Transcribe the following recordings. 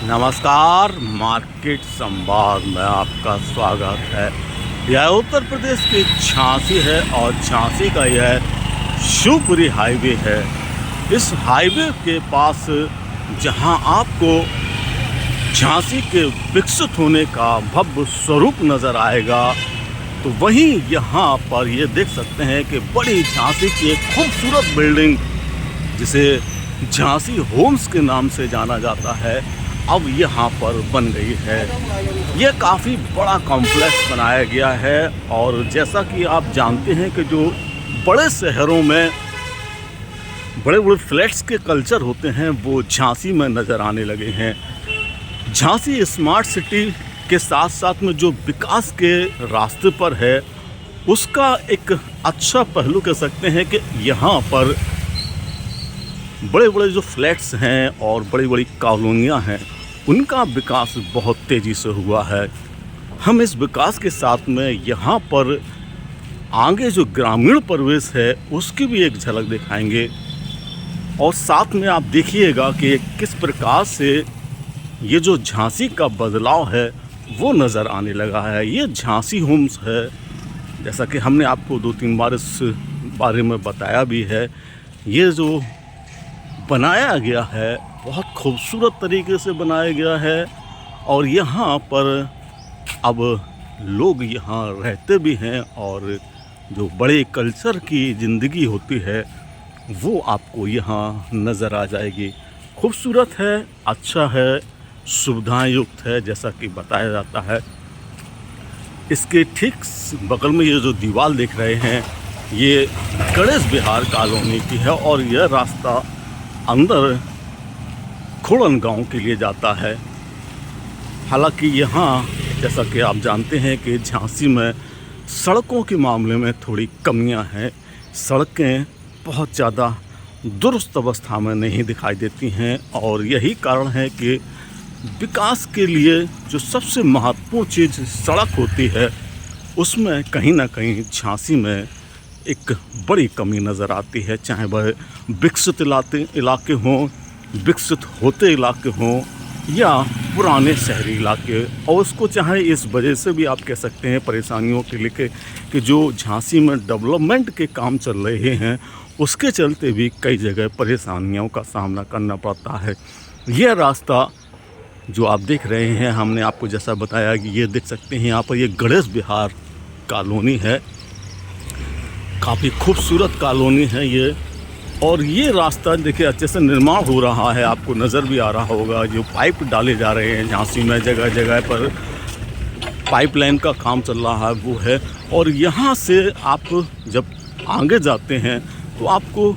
नमस्कार, मार्केट संवाद में आपका स्वागत है। यह उत्तर प्रदेश की झांसी है और झांसी का यह शिवपुरी हाईवे है। इस हाईवे के पास जहां आपको झांसी के विकसित होने का भव्य स्वरूप नज़र आएगा, तो वहीं यहाँ पर ये देख सकते हैं कि बड़ी झांसी की एक खूबसूरत बिल्डिंग, जिसे झांसी होम्स के नाम से जाना जाता है, अब यहाँ पर बन गई है। ये काफ़ी बड़ा कॉम्प्लेक्स बनाया गया है और जैसा कि आप जानते हैं कि जो बड़े शहरों में बड़े बड़े फ्लैट्स के कल्चर होते हैं वो झांसी में नज़र आने लगे हैं। झांसी स्मार्ट सिटी के साथ साथ में जो विकास के रास्ते पर है, उसका एक अच्छा पहलू कह सकते हैं कि यहाँ पर बड़े बड़े जो फ्लैट्स हैं और बड़ी बड़ी कॉलोनियाँ हैं, उनका विकास बहुत तेज़ी से हुआ है। हम इस विकास के साथ में यहाँ पर आगे जो ग्रामीण परिवेश है उसकी भी एक झलक दिखाएंगे और साथ में आप देखिएगा कि किस प्रकार से ये जो झांसी का बदलाव है वो नज़र आने लगा है। ये झांसी होम्स है, जैसा कि हमने आपको 2-3 बार इस बारे में बताया भी है। ये जो बनाया गया है बहुत खूबसूरत तरीके से बनाया गया है और यहाँ पर अब लोग यहाँ रहते भी हैं और जो बड़े कल्चर की ज़िंदगी होती है वो आपको यहाँ नज़र आ जाएगी। खूबसूरत है, अच्छा है, सुविधाएं युक्त है, जैसा कि बताया जाता है। इसके ठीक बगल में ये जो दीवार देख रहे हैं, ये गणेश विहार कॉलोनी की है और यह रास्ता अंदर खोड़न गांव के लिए जाता है। हालांकि यहाँ जैसा कि आप जानते हैं कि झांसी में सड़कों के मामले में थोड़ी कमियां हैं। सड़कें बहुत ज़्यादा दुरुस्त अवस्था में नहीं दिखाई देती हैं और यही कारण है कि विकास के लिए जो सबसे महत्वपूर्ण चीज़ सड़क होती है, उसमें कहीं ना कहीं झांसी में एक बड़ी कमी नज़र आती है। चाहे वह विकसित इलाके हों, विकसित होते इलाके हों या पुराने शहरी इलाके, और उसको चाहे इस वजह से भी आप कह सकते हैं परेशानियों के लेके कि जो झांसी में डेवलपमेंट के काम चल रहे हैं उसके चलते भी कई जगह परेशानियों का सामना करना पड़ता है। यह रास्ता जो आप देख रहे हैं, हमने आपको जैसा बताया कि ये देख सकते हैं यहाँ पर ये गणेश विहार कॉलोनी है। काफ़ी खूबसूरत कॉलोनी है ये, और ये रास्ता देखिए अच्छे से निर्माण हो रहा है, आपको नज़र भी आ रहा होगा। जो पाइप डाले जा रहे हैं झांसी में, जगह जगह पर पाइपलाइन का काम चल रहा है वो है। और यहाँ से आप जब आगे जाते हैं तो आपको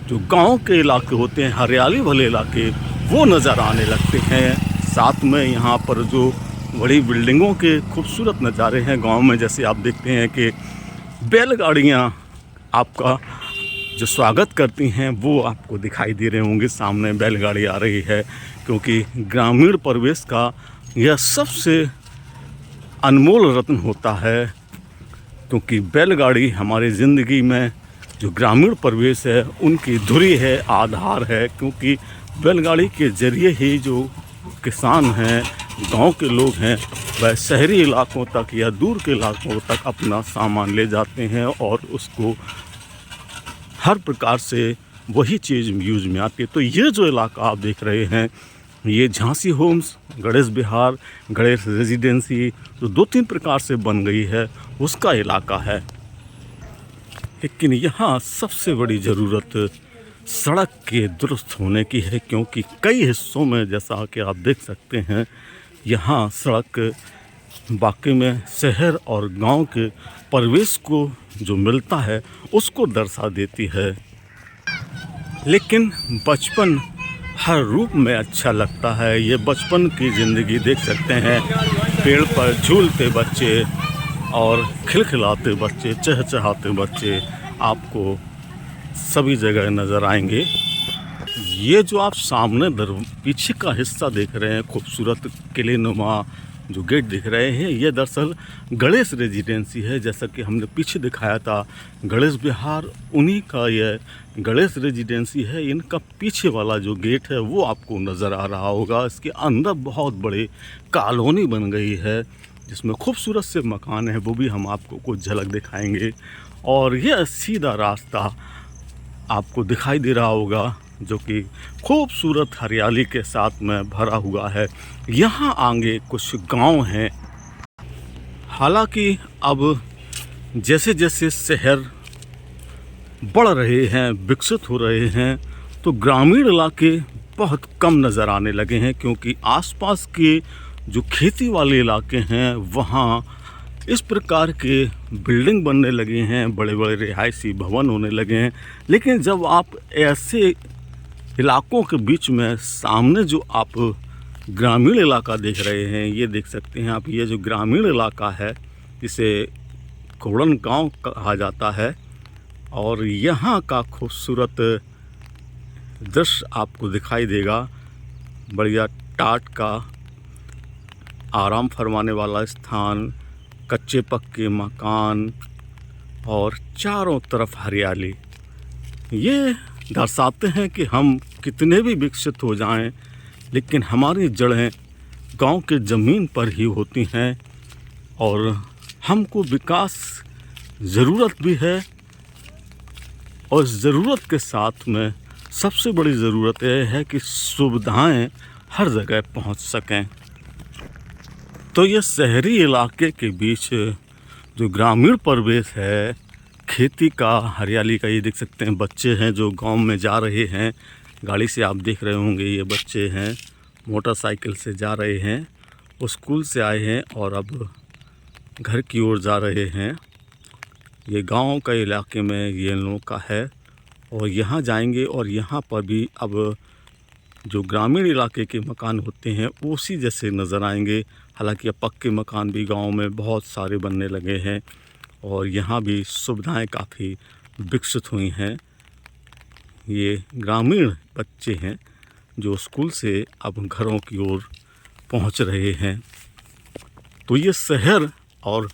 जो गांव के इलाके होते हैं, हरियाली वाले इलाके, वो नज़र आने लगते हैं। साथ में यहाँ पर जो बड़ी बिल्डिंगों के खूबसूरत नज़ारे हैं गाँव में, जैसे आप देखते हैं कि बैलगाड़ियाँ आपका जो स्वागत करती हैं वो आपको दिखाई दे रहे होंगे। सामने बैलगाड़ी आ रही है, क्योंकि ग्रामीण परिवेश का यह सबसे अनमोल रत्न होता है, क्योंकि बैलगाड़ी हमारी ज़िंदगी में जो ग्रामीण परिवेश है उनकी धुरी है, आधार है। क्योंकि बैलगाड़ी के ज़रिए ही जो किसान हैं, गांव के लोग हैं, वह शहरी इलाकों तक या दूर के इलाकों तक अपना सामान ले जाते हैं और उसको हर प्रकार से वही चीज़ यूज में आती है। तो ये जो इलाका आप देख रहे हैं, ये झांसी होम्स, गणेश विहार, गणेश रेजिडेंसी जो 2-3 प्रकार से बन गई है उसका इलाका है। लेकिन यहाँ सबसे बड़ी ज़रूरत सड़क के दुरुस्त होने की है, क्योंकि कई हिस्सों में जैसा कि आप देख सकते हैं यहाँ सड़क वाकई में शहर और गांव के परिवेश को जो मिलता है उसको दर्शा देती है। लेकिन बचपन हर रूप में अच्छा लगता है। ये बचपन की ज़िंदगी देख सकते हैं, पेड़ पर झूलते बच्चे और खिलखिलाते बच्चे, चहचहाते बच्चे आपको सभी जगह नज़र आएंगे। ये जो आप सामने पीछे का हिस्सा देख रहे हैं, खूबसूरत किले नुमा जो गेट दिख रहे हैं ये दरअसल गणेश रेजिडेंसी है। जैसा कि हमने पीछे दिखाया था गणेश विहार, उन्हीं का यह गणेश रेजिडेंसी है। इनका पीछे वाला जो गेट है वो आपको नज़र आ रहा होगा। इसके अंदर बहुत बड़ी कॉलोनी बन गई है जिसमें खूबसूरत से मकान है, वो भी हम आपको कुछ झलक दिखाएंगे। और यह सीधा रास्ता आपको दिखाई दे रहा होगा जो कि खूबसूरत हरियाली के साथ में भरा हुआ है। यहाँ आगे कुछ गांव हैं। हालांकि अब जैसे जैसे शहर बढ़ रहे हैं, विकसित हो रहे हैं, तो ग्रामीण इलाके बहुत कम नज़र आने लगे हैं, क्योंकि आसपास के जो खेती वाले इलाके हैं वहाँ इस प्रकार के बिल्डिंग बनने लगे हैं, बड़े बड़े रिहायशी भवन होने लगे हैं। लेकिन जब आप ऐसे इलाकों के बीच में सामने जो आप ग्रामीण इलाका देख रहे हैं, ये देख सकते हैं आप, ये जो ग्रामीण इलाका है इसे कोड़न गांव कहा जाता है। और यहाँ का खूबसूरत दृश्य आपको दिखाई देगा। बढ़िया टाट का आराम फरमाने वाला स्थान, कच्चे पक्के मकान और चारों तरफ हरियाली, ये दर्शाते हैं कि हम कितने भी विकसित हो जाएं, लेकिन हमारी जड़ें गांव के ज़मीन पर ही होती हैं। और हमको विकास ज़रूरत भी है, और ज़रूरत के साथ में सबसे बड़ी ज़रूरत यह है कि सुविधाएं हर जगह पहुंच सकें। तो ये शहरी इलाके के बीच जो ग्रामीण परिवेश है, खेती का, हरियाली का, ये देख सकते हैं बच्चे हैं जो गांव में जा रहे हैं। गाड़ी से आप देख रहे होंगे, ये बच्चे हैं मोटरसाइकिल से जा रहे हैं, वो स्कूल से आए हैं और अब घर की ओर जा रहे हैं। ये गांव का इलाके में ये लोगों का है और यहाँ जाएंगे और यहाँ पर भी अब जो ग्रामीण इलाके के मकान होते हैं उसी जैसे नज़र आएंगे। हालांकि अब पक्के मकान भी गांव में बहुत सारे बनने लगे हैं और यहाँ भी सुविधाएं काफ़ी विकसित हुई हैं। ये ग्रामीण बच्चे हैं जो स्कूल से अब घरों की ओर पहुँच रहे हैं। तो ये शहर और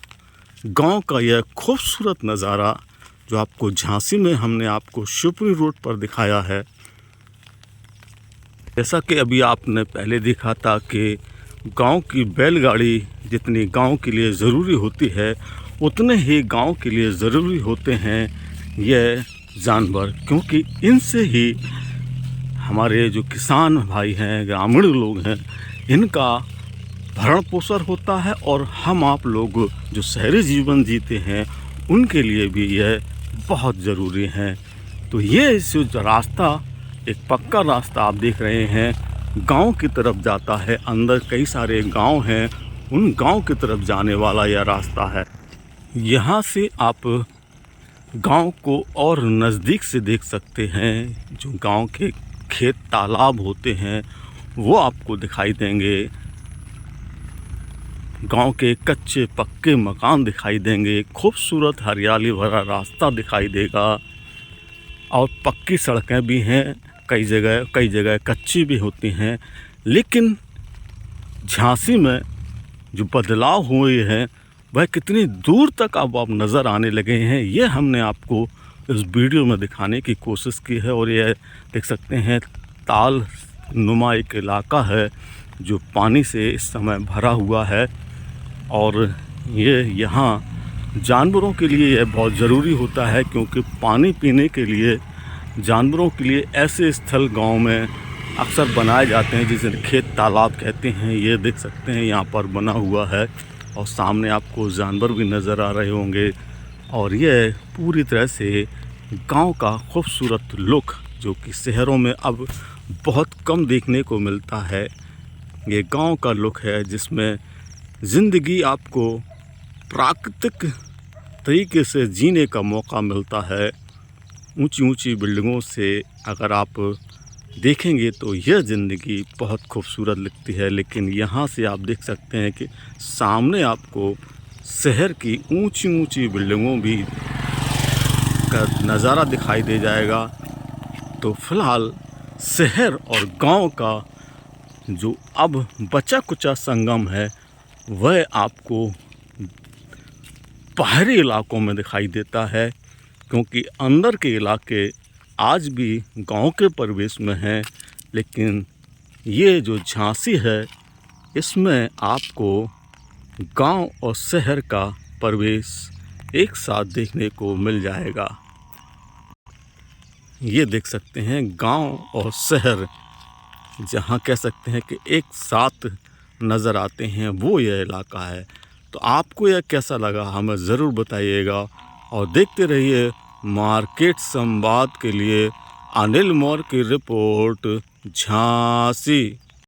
गांव का यह खूबसूरत नज़ारा जो आपको झांसी में हमने आपको शिवपुरी रोड पर दिखाया है, जैसा कि अभी आपने पहले देखा था कि गांव की बैलगाड़ी जितनी गांव के लिए ज़रूरी होती है उतने ही गांव के लिए ज़रूरी होते हैं यह जानवर, क्योंकि इनसे ही हमारे जो किसान भाई हैं, ग्रामीण लोग हैं, इनका भरण पोषण होता है। और हम आप लोग जो शहरी जीवन जीते हैं उनके लिए भी यह बहुत ज़रूरी है। तो ये जो रास्ता, एक पक्का रास्ता आप देख रहे हैं, गांव की तरफ जाता है। अंदर कई सारे गांव हैं, उन गांव की तरफ जाने वाला यह रास्ता है। यहाँ से आप गांव को और नज़दीक से देख सकते हैं। जो गांव के खेत तालाब होते हैं वो आपको दिखाई देंगे, गांव के कच्चे पक्के मकान दिखाई देंगे, खूबसूरत हरियाली भरा रास्ता दिखाई देगा और पक्की सड़कें भी हैं। कई जगह कच्ची भी होती हैं। लेकिन झांसी में जो बदलाव हुए हैं वह कितनी दूर तक अब आप नज़र आने लगे हैं, ये हमने आपको इस वीडियो में दिखाने की कोशिश की है। और ये देख सकते हैं ताल नुमा एक इलाका है जो पानी से इस समय भरा हुआ है और ये यहाँ जानवरों के लिए यह बहुत ज़रूरी होता है, क्योंकि पानी पीने के लिए जानवरों के लिए ऐसे स्थल गांव में अक्सर बनाए जाते हैं जिसे खेत तालाब कहते हैं। ये देख सकते हैं यहाँ पर बना हुआ है और सामने आपको जानवर भी नज़र आ रहे होंगे। और यह पूरी तरह से गांव का खूबसूरत लुक जो कि शहरों में अब बहुत कम देखने को मिलता है, ये गांव का लुक है जिसमें ज़िंदगी आपको प्राकृतिक तरीके से जीने का मौका मिलता है। ऊंची ऊंची बिल्डिंगों से अगर आप देखेंगे तो यह ज़िंदगी बहुत खूबसूरत लगती है, लेकिन यहाँ से आप देख सकते हैं कि सामने आपको शहर की ऊंची ऊंची बिल्डिंगों भी का नज़ारा दिखाई दे जाएगा। तो फिलहाल शहर और गांव का जो अब बचा कुचा संगम है वह आपको बाहरी इलाकों में दिखाई देता है, क्योंकि अंदर के इलाके आज भी गांव के परिवेश में हैं। लेकिन ये जो झांसी है, इसमें आपको गांव और शहर का परिवेश एक साथ देखने को मिल जाएगा। ये देख सकते हैं गांव और शहर जहां कह सकते हैं कि एक साथ नज़र आते हैं, वो यह इलाका है। तो आपको यह कैसा लगा हमें ज़रूर बताइएगा, और देखते रहिए मार्केट संवाद के लिए अनिल मौर्य की रिपोर्ट झांसी।